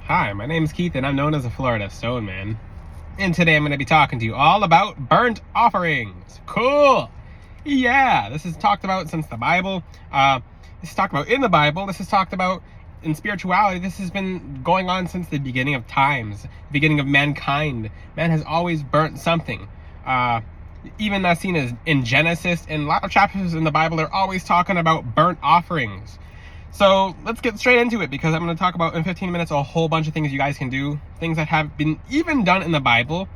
Hi, my name is Keith and I'm known as a Florida Stone Man. And today I'm going to be talking to you all about burnt offerings. Cool! Yeah, this is talked about since the Bible. This is talked about in the Bible. This is talked about in spirituality. This has been going on since the beginning of times, the beginning of mankind. Man has always burnt something. Even as seen as in Genesis and a lot of chapters in the Bible, they're always talking about burnt offerings. So let's get straight into it, because I'm going to talk about in 15 minutes a whole bunch of things you guys can do, things that have been even done in the Bible.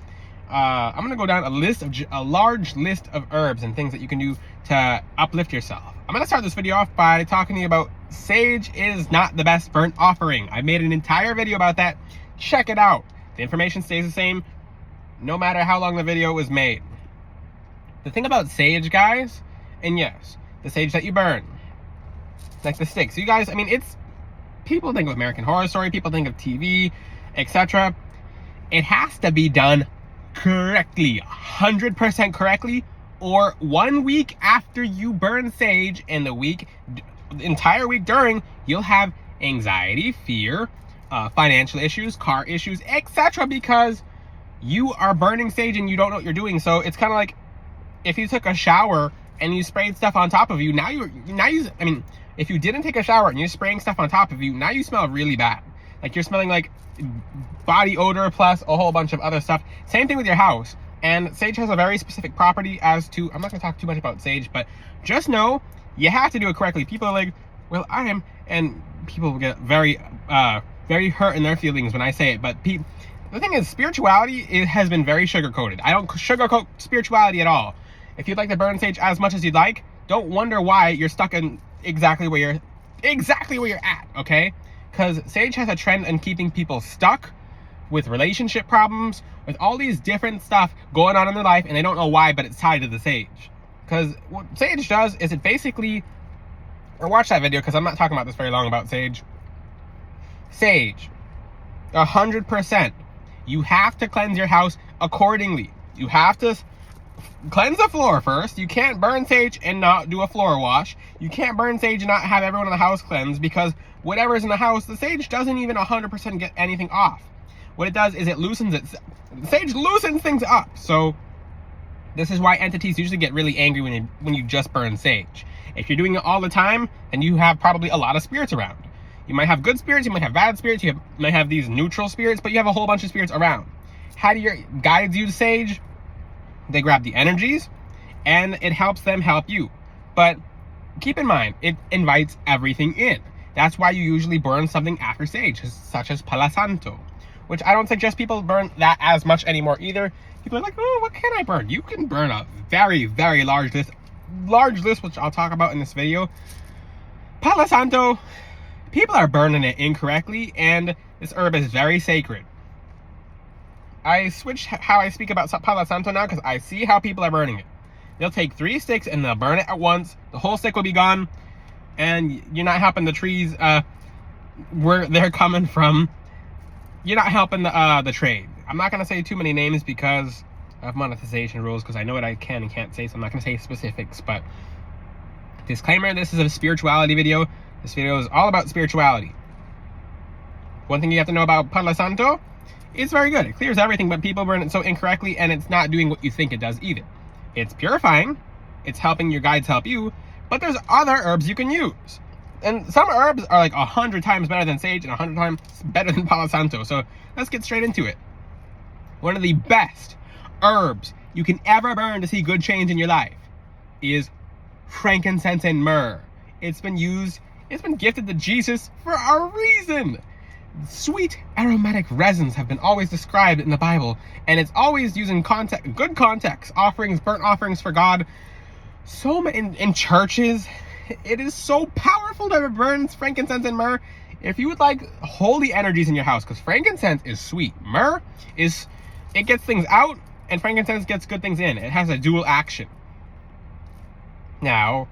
I'm going to go down a large list of herbs and things that you can do to uplift yourself. I'm going to start this video off by talking to you about sage is not the best burnt offering. I made an entire video about that. Check it out. The information stays the same no matter how long the video was made. The thing about sage, guys, and yes, the sage that you burn, like the sticks. You guys, I mean, it's, people think of American Horror Story, people think of TV, etc. It has to be done correctly, 100% correctly, or 1 week after you burn sage and the entire week during, you'll have anxiety, fear, financial issues, car issues, etc. because you are burning sage and you don't know what you're doing. So it's kind of like if you took a shower and you sprayed stuff on top of you, if you didn't take a shower and you're spraying stuff on top of you, now you smell really bad. Like you're smelling like body odor plus a whole bunch of other stuff. Same thing with your house. And sage has a very specific property as to, I'm not going to talk too much about sage, but just know you have to do it correctly. People are like, well, and people get very hurt in their feelings when I say it. But the thing is, spirituality has been very sugar-coated. I don't sugarcoat spirituality at all. If you'd like to burn sage as much as you'd like, don't wonder why you're stuck in exactly where you're at, okay? Because sage has a trend in keeping people stuck with relationship problems, with all these different stuff going on in their life, and they don't know why, but it's tied to the sage. Because what sage does is it basically, or watch that video because I'm not talking about this very long about sage. Sage, 100%. You have to cleanse your house accordingly. You have to cleanse the floor first. You can't burn sage and not do a floor wash. You can't burn sage and not have everyone in the house cleanse, because whatever's in the house, the sage doesn't even 100% get anything off. What it does is it loosens it. Sage loosens things up. So this is why entities usually get really angry when you just burn sage. If you're doing it all the time, then you have probably a lot of spirits around. You might have good spirits, you might have bad spirits, you might have these neutral spirits, but you have a whole bunch of spirits around. How do your guides use sage? They grab the energies and it helps them help you. But keep in mind, it invites everything in. That's why you usually burn something after sage, such as Palo Santo, which I don't suggest people burn that as much anymore either. People are like, oh, what can I burn? You can burn a very, very large list, which I'll talk about in this video. Palo Santo, people are burning it incorrectly, and this herb is very sacred. I switched how I speak about Palo Santo now because I see how people are burning it. They'll take 3 sticks and they'll burn it at once. The whole stick will be gone, and you're not helping the trees where they're coming from. You're not helping the trade. I'm not going to say too many names because of monetization rules, because I know what I can and can't say, so I'm not going to say specifics. But disclaimer, this is a spirituality video. This video is all about spirituality. One thing you have to know about Palo Santo, it's very good. It clears everything, but people burn it so incorrectly, and it's not doing what you think it does either. It's purifying, it's helping your guides help you, but there's other herbs you can use. And some herbs are like 100 times better than sage and 100 times better than Palo Santo. So let's get straight into it. One of the best herbs you can ever burn to see good change in your life is frankincense and myrrh. It's been gifted to Jesus for a reason. Sweet aromatic resins have been always described in the Bible, and it's always using good context, offerings, burnt offerings for God. So in churches, it is so powerful to burn frankincense and myrrh. If you would like holy energies in your house, because frankincense is sweet, myrrh it gets things out, and frankincense gets good things in. It has a dual action. Now,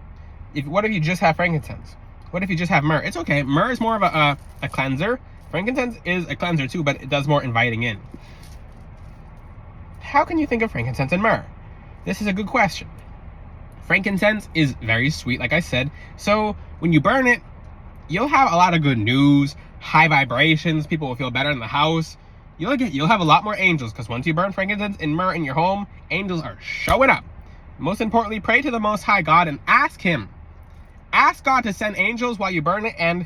what if you just have frankincense? What if you just have myrrh? It's okay. Myrrh is more of a cleanser. Frankincense is a cleanser too, but it does more inviting in. How can you think of frankincense and myrrh? This is a good question. Frankincense is very sweet, like I said. So when you burn it, you'll have a lot of good news, high vibrations. People will feel better in the house. You'll have a lot more angels, because once you burn frankincense and myrrh in your home, angels are showing up. Most importantly, pray to the Most High God and ask Him. Ask God to send angels while you burn it, and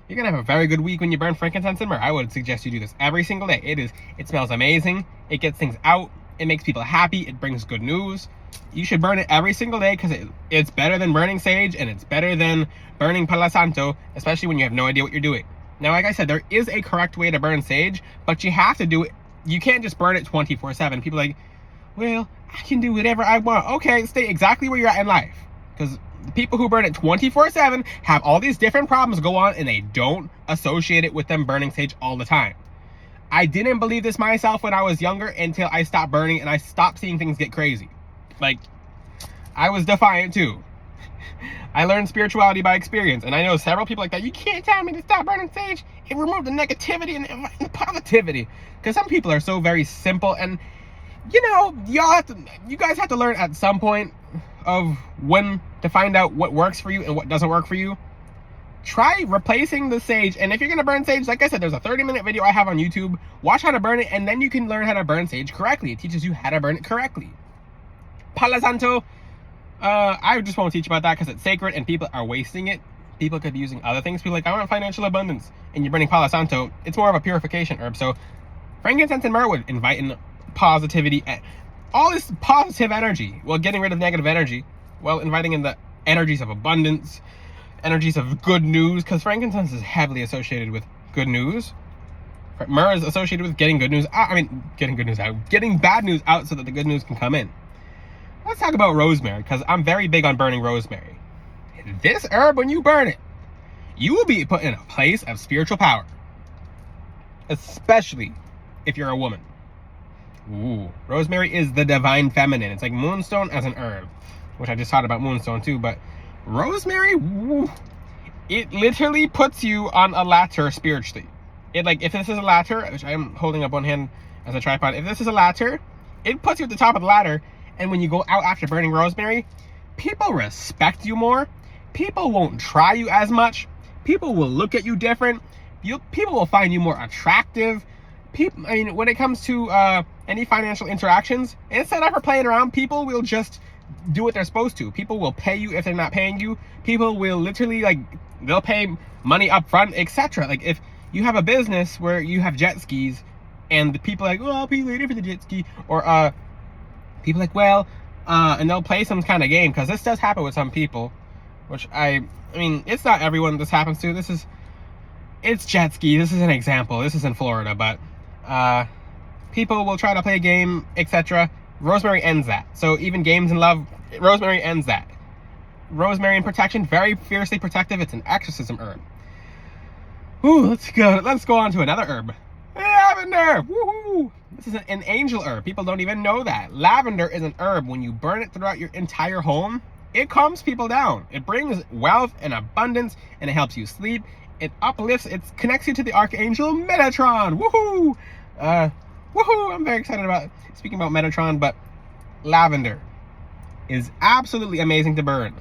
you're gonna have a very good week when you burn frankincense and myrrh. I would suggest you do this every single day. It smells amazing. It gets things out. It makes people happy. It brings good news. You should burn it every single day, because it's better than burning sage, and it's better than burning Palo Santo, especially when you have no idea what you're doing. Now, like I said, there is a correct way to burn sage, but you have to do it. You can't just burn it 24/7. People are like, well, I can do whatever I want. Okay, stay exactly where you're at in life. Because the people who burn it 24/7 have all these different problems go on, and they don't associate it with them burning sage all the time. I didn't believe this myself when I was younger until I stopped burning and I stopped seeing things get crazy. Like, I was defiant too. I learned spirituality by experience, and I know several people like that. You can't tell me to stop burning sage. It removed the negativity and the positivity. Because some people are so very simple, and you know, you guys have to learn at some point of when to find out what works for you and what doesn't work for you. Try replacing the sage, and if you're gonna burn sage, like I said, there's a 30-minute video I have on YouTube. Watch how to burn it, and then you can learn how to burn sage correctly. It teaches you how to burn it correctly. Palo Santo, I just won't teach about that because it's sacred and people are wasting it. People could be using other things. People are like, I want financial abundance, and you're burning Palo Santo. It's more of a purification herb. So frankincense and myrrh would invite in positivity, all this positive energy, while getting rid of negative energy, while inviting in the energies of abundance, energies of good news, because frankincense is heavily associated with good news. Myrrh is associated with getting good news out. I mean, getting good news out, getting bad news out so that the good news can come in. Let's talk about rosemary, because I'm very big on burning rosemary. This herb, when you burn it, you will be put in a place of spiritual power, especially if you're a woman. Ooh, rosemary is the divine feminine. It's like moonstone as an herb, which I just thought about moonstone too, but rosemary, ooh, it literally puts you on a ladder spiritually. If this is a ladder, which I am holding up one hand as a tripod, if this is a ladder, it puts you at the top of the ladder. And when you go out after burning rosemary, people respect you more. People won't try you as much. People will look at you different. People will find you more attractive. When it comes to any financial interactions, instead of playing around, people will just do what they're supposed to. People will pay you if they're not paying you. People will literally, they'll pay money up front, etc. Like, if you have a business where you have jet skis, and the people are like, oh, I'll pay you later for the jet ski, or people like, well, and they'll play some kind of game, because this does happen with some people, which I mean, it's not everyone this happens to. It's jet ski. This is an example. This is in Florida, but people will try to play a game, etc. Rosemary ends that. So even games in love, rosemary ends that. Rosemary in protection, very fiercely protective. It's an exorcism herb. Ooh, let's go on to another herb. Lavender! Woohoo! This is an angel herb. People don't even know that. Lavender is an herb. When you burn it throughout your entire home, it calms people down. It brings wealth and abundance, and it helps you sleep. It uplifts, it connects you to the archangel Metatron. Woohoo! Woohoo! I'm very excited about speaking about Metatron, but lavender is absolutely amazing to burn.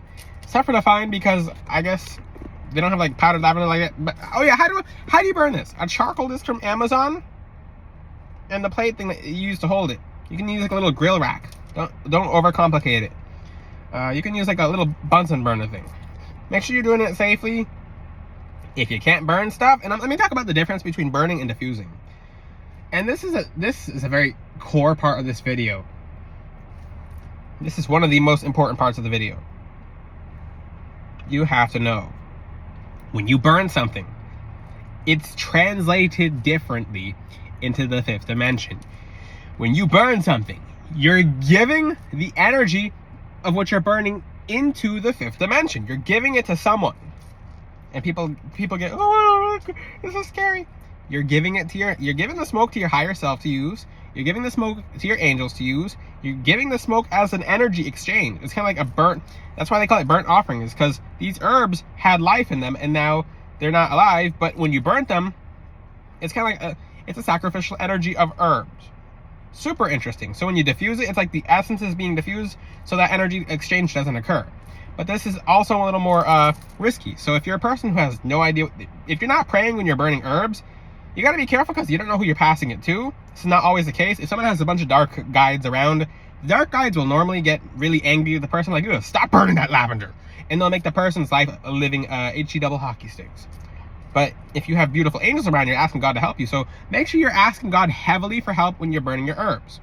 It's tougher to find because I guess they don't have powdered lavender like that. But oh yeah, how do you burn this? A charcoal disc from Amazon, and the plate thing that you use to hold it. You can use a little grill rack. Don't overcomplicate it. You can use a little Bunsen burner thing. Make sure you're doing it safely. If you can't burn stuff, and let me talk about the difference between burning and diffusing. And this is a very core part of this video. This is one of the most important parts of the video. You have to know, when you burn something, it's translated differently into the fifth dimension. When you burn something, you're giving the energy of what you're burning into the fifth dimension. You're giving it to someone. And people get, oh, this is scary. You're giving the smoke to your higher self to use. You're giving the smoke to your angels to use. You're giving the smoke as an energy exchange. It's kind of like a burnt, that's why they call it burnt offering, is because these herbs had life in them and now they're not alive. But when you burnt them, it's kind of like it's a sacrificial energy of herbs. Super interesting. So when you diffuse it, it's like the essence is being diffused so that energy exchange doesn't occur. but this is also a little more risky. So if you're a person who has no idea, if you're not praying when you're burning herbs, you got to be careful because you don't know who you're passing it to. This is not always the case. If someone has a bunch of dark guides around, the dark guides will normally get really angry with the person, like, stop burning that lavender. And they'll make the person's life a living HE double hockey sticks. But if you have beautiful angels around, you're asking God to help you. So make sure you're asking God heavily for help when you're burning your herbs.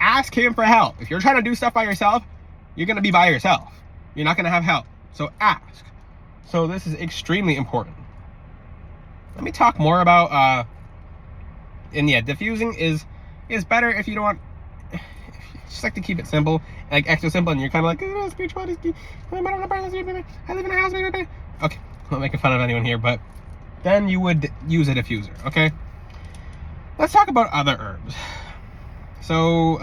Ask him for help. If you're trying to do stuff by yourself, you're going to be by yourself. You're not going to have help. So ask. So this is extremely important. Let me talk more about, diffusing is better if you don't want, just like to keep it simple, like extra simple, and you're kind of like, spirituality, I live in a house, okay, I'm not making fun of anyone here, but then you would use a diffuser, okay? Let's talk about other herbs. So,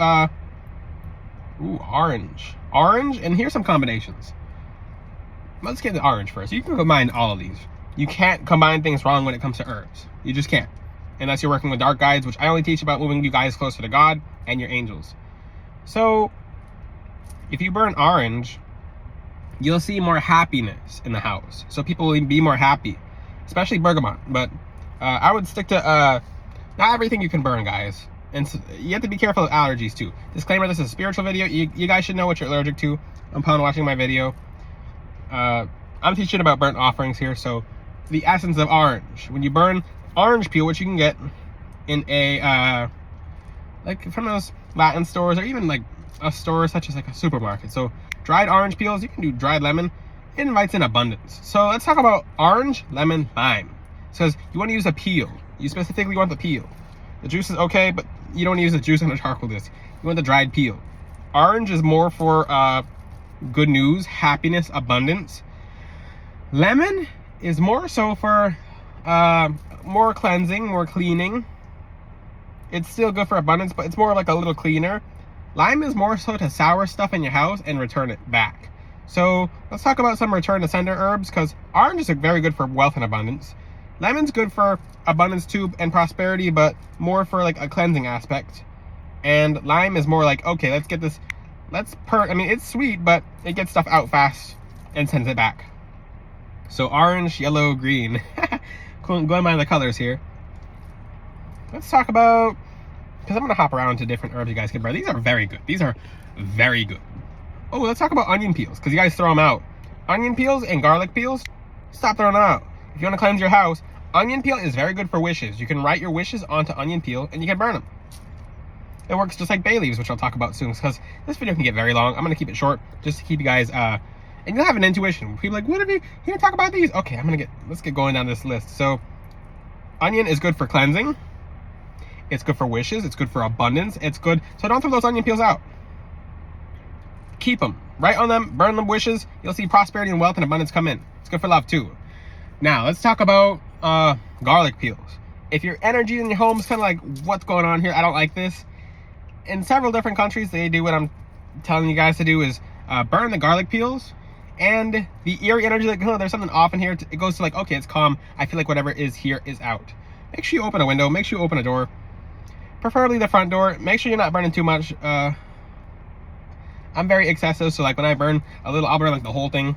orange, and here's some combinations. Let's get the orange first. You can combine all of these. You can't combine things wrong when it comes to herbs. You just can't. Unless you're working with dark guides, which I only teach about moving you guys closer to God and your angels. So, if you burn orange, you'll see more happiness in the house. So people will be more happy, especially bergamot. But I would stick to, not everything you can burn, guys. And so you have to be careful of allergies too. Disclaimer, this is a spiritual video. You guys should know what you're allergic to upon watching my video. I'm teaching about burnt offerings here, so the essence of orange. When you burn orange peel, which you can get in a, like from those Latin stores, or even like a store such as like a supermarket. So dried orange peels, you can do dried lemon. It invites in abundance. So let's talk about orange, lemon, lime. Because you want to use a peel. You specifically want the peel. The juice is okay, but you don't use the juice on a charcoal disc. You want the dried peel. Orange is more for good news, happiness, abundance. Lemon is more so for more cleansing, more cleaning. It's still good for abundance, but it's more like a little cleaner. Lime is more so to sour stuff in your house and return it back. So let's talk about some return to sender herbs, because orange is very good for wealth and abundance. Lemon's good for abundance too and prosperity, but more for like a cleansing aspect. And lime is more like, okay, let's get this, I mean, it's sweet, but it gets stuff out fast and sends it back. So orange, yellow, green. Going by the colors here. Let's talk about, because I'm going to hop around to different herbs you guys can burn. These are very good. These are very good. Oh, let's talk about onion peels, because you guys throw them out. Onion peels and garlic peels, stop throwing them out. If you want to cleanse your house, onion peel is very good for wishes. You can write your wishes onto onion peel and you can burn them. It works just like bay leaves, which I'll talk about soon, because this video can get very long. I'm going to keep it short just to keep you guys, and you'll have an intuition. People are like, what if you didn't talk about these? Okay, let's get going down this list. So onion is good for cleansing. It's good for wishes. It's good for abundance. It's good. So don't throw those onion peels out. Keep them. Write on them. Burn them wishes. You'll see prosperity and wealth and abundance come in. It's good for love too. Now, let's talk about garlic peels. If your energy in your home is kind of like, what's going on here? I don't like this. In several different countries, they do what I'm telling you guys to do is burn the garlic peels. And the eerie energy, like, oh, there's something off in here. It goes to like, okay, it's calm. I feel like whatever is here is out. Make sure you open a window. Make sure you open a door. Preferably the front door. Make sure you're not burning too much. I'm very excessive, so like when I burn a little, I'll burn like the whole thing.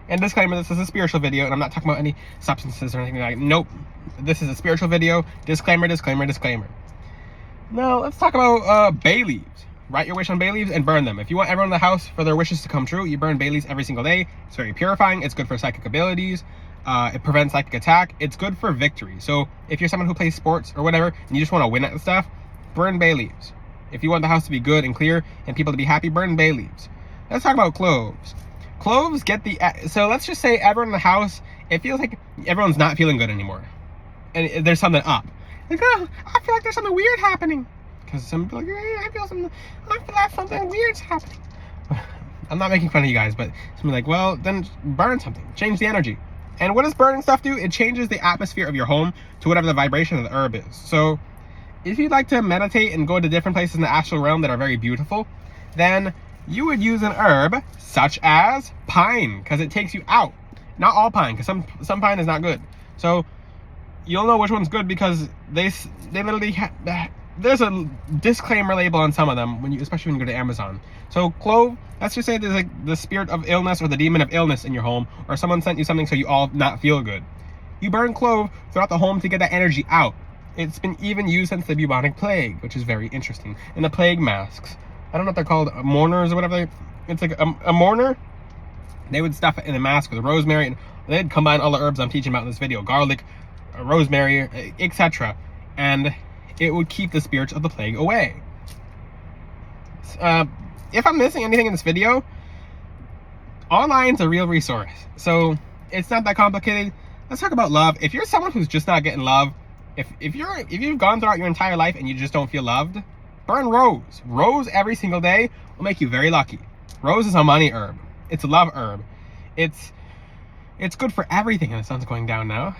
And disclaimer, this is a spiritual video, and I'm not talking about any substances or anything like that. Nope. This is a spiritual video. Disclaimer, disclaimer, disclaimer. Now, let's talk about bay leaves. Write your wish on bay leaves and burn them. If you want everyone in the house for their wishes to come true, you burn bay leaves every single day. It's very purifying. It's good for psychic abilities. It prevents psychic attack. It's good for victory. So if you're someone who plays sports or whatever, and you just want to win at stuff, burn bay leaves. If you want the house to be good and clear and people to be happy, burn bay leaves. Let's talk about cloves. Cloves get the, so let's just say everyone in the house, it feels like everyone's not feeling good anymore. And there's something up. Like, oh, I feel like there's something weird happening. Because some people are like, hey, I feel like something weird's happening. I'm not making fun of you guys, but something like, well, then burn something. Change the energy. And what does burning stuff do? It changes the atmosphere of your home to whatever the vibration of the herb is. So if you'd like to meditate and go to different places in the astral realm that are very beautiful, then you would use an herb such as pine, because it takes you out. Not all pine, because some pine is not good. So you'll know which one's good because they literally there's a disclaimer label on some of them, especially when you go to Amazon. So clove, let's just say there's like the spirit of illness or the demon of illness in your home, or someone sent you something so you all not feel good. You burn clove throughout the home to get that energy out. It's been even used since the bubonic plague, which is very interesting. And the plague masks, I don't know if they're called mourners or whatever. It's like a mourner. They would stuff it in a mask with rosemary, and they'd combine all the herbs I'm teaching about in this video, garlic, rosemary, etc. And it would keep the spirits of the plague away. If I'm missing anything in this video, online's a real resource. So it's not that complicated. Let's talk about love. If you're someone who's just not getting love, if you've gone throughout your entire life and you just don't feel loved, burn rose. Rose every single day will make you very lucky. Rose is a money herb. It's a love herb. It's good for everything. And the sun's going down now,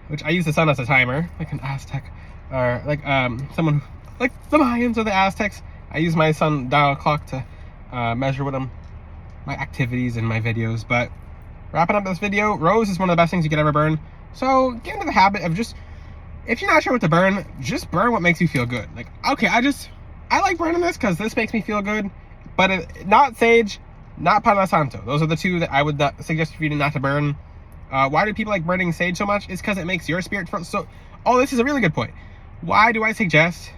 which I use the sun as a timer, like an Aztec, or like someone like the Mayans or the Aztecs. I use my sundial clock to measure what my activities and my videos. But wrapping up this video, rose is one of the best things you could ever burn. So get into the habit of just, if you're not sure what to burn, just burn what makes you feel good. Like, okay, I like burning this because this makes me feel good, but not sage, not Palo Santo. Those are the two that I would not suggest for you not to burn. Why do people like burning sage so much? It's because it makes your spirit feel so. Oh, this is a really good point. Why do I suggest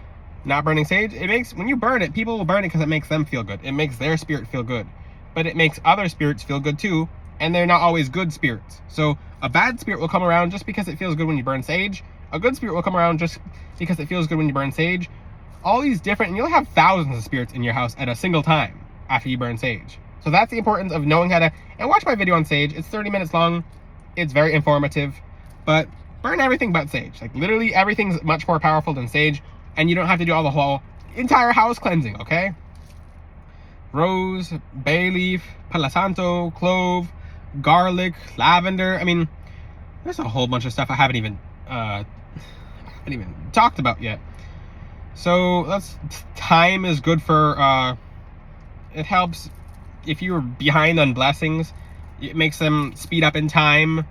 not burning sage? It makes, when you burn it, people will burn it because it makes them feel good. It makes their spirit feel good, but it makes other spirits feel good too, and they're not always good spirits. So a bad spirit will come around just because it feels good when you burn sage. A good spirit will come around just because it feels good when you burn sage. All these different, and you'll have thousands of spirits in your house at a single time after you burn sage. So that's the importance of knowing how to, and watch my video on sage. It's 30 minutes long. It's very informative, but burn everything but sage. Like literally everything's much more powerful than sage, and you don't have to do all the whole entire house cleansing, okay? Rose, bay leaf, Palo Santo, clove, garlic, lavender. I mean, there's a whole bunch of stuff I haven't even talked about yet. So thyme is good for, it helps if you're behind on blessings. It makes them speed up in time.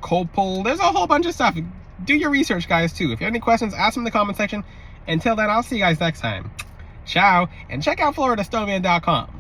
Copal, there's a whole bunch of stuff. Do your research, guys, too. If you have any questions, ask them in the comment section. Until then, I'll see you guys next time. Ciao, and check out FloridaStoneman.com.